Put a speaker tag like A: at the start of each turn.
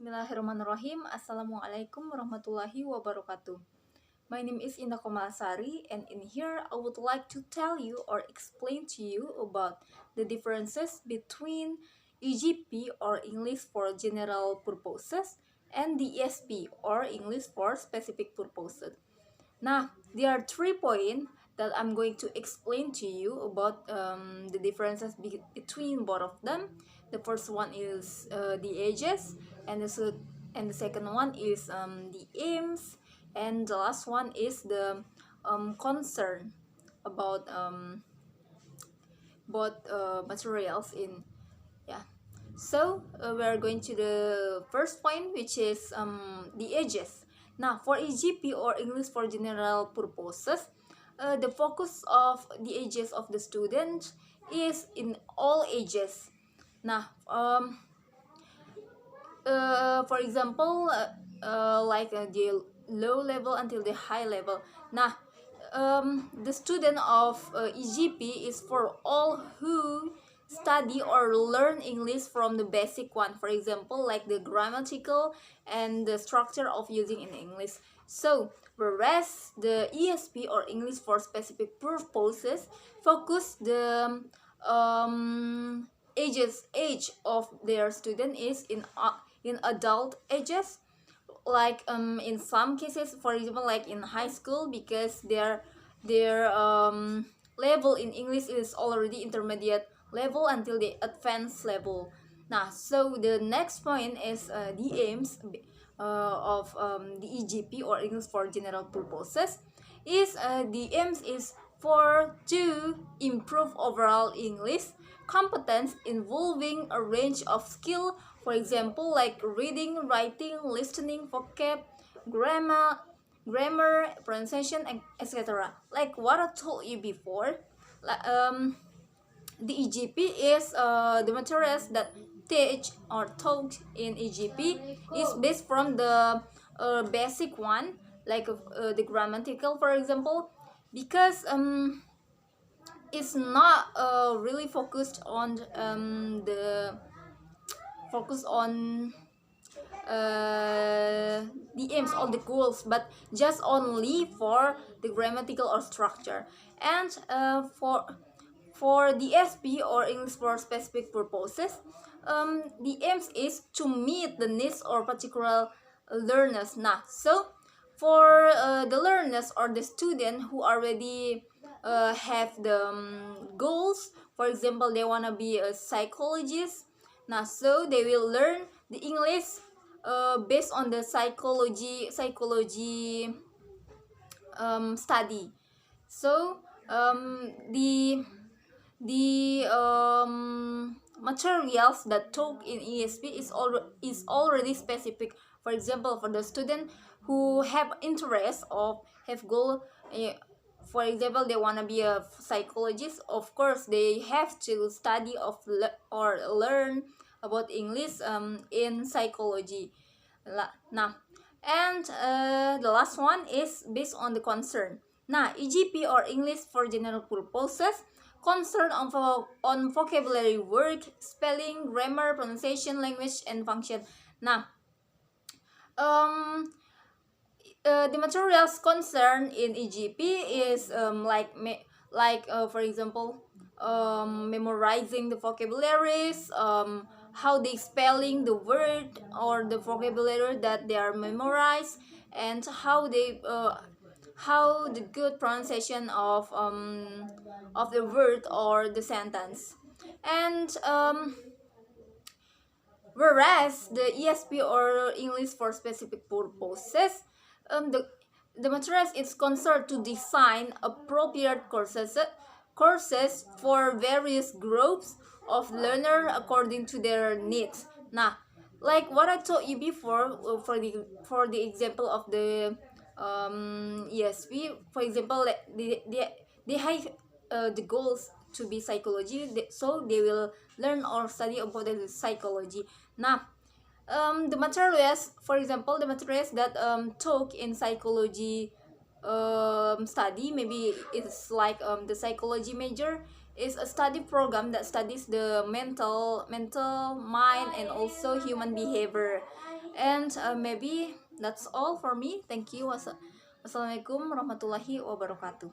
A: Bismillahirrahmanirrahim. Assalamualaikum warahmatullahi wabarakatuh. My name is Indah Komalasari, and in here I would like to tell you or explain to you about the differences between EGP or English for General Purposes and the ESP or English for Specific Purposes. Now, there are 3 points that I'm going to explain to you about the differences between both of them. The first one is the ages, and the second one is the aims, and the last one is the concern about both materials in yeah. So we are going to the first point, which is the ages. Now, for EGP or English for General Purposes, the focus of the ages of the student is in all ages. Now, for example, the low level until the high level. Now, the student of EGP is for all who study or learn English from the basic one. For example, like the grammatical and the structure of using in English. So, whereas the ESP or English for specific purposes focus the age of their student is in adult ages, like in some cases, for example, like in high school, because their level in English is already intermediate level until the advanced level. Now, so the next point is the aims of the EGP or English for General Purposes is the aims is for to improve overall English competence involving a range of skill, for example, like reading, writing, listening, vocab, grammar, pronunciation, etc. Like what I told you before, the EGP is the materials that teach or taught in EGP is based from the basic one, like the grammatical, for example, because it's not really focused on the focus on the aims or the goals, but just only for the grammatical or structure. And for the SP or English for specific purposes, the aims is to meet the needs or particular learners. Now, so for the learners or the student who already have the goals, for example, they want to be a psychologist. Now, so they will learn the English based on the psychology study. So the materials that taught in ESP is already specific. For example, for the student who have interest or have goal, for example, they want to be a psychologist, of course they have to study or learn about English in psychology. Now, and the last one is based on the concern. Now, EGP or English for General Purposes concern on vocabulary, word, spelling, grammar, pronunciation, language, and function. Now, the materials concerned in EGP is for example, memorizing the vocabularies, how they spelling the word or the vocabulary that they are memorized, and how the good pronunciation of the word or the sentence. And whereas the ESP or English for specific purposes, the materials is concerned to design appropriate courses for various groups of learner according to their needs. Now, like what I told you before, for the example of the ESP, for example, they have the goals to be psychology, so they will learn or study about the psychology. Now, the materials, for example, the materials that talk in psychology study, maybe it's like the psychology major is a study program that studies the mental mind and also human behavior. And maybe that's all for me. Thank you. Wassalamualaikum warahmatullahi wabarakatuh.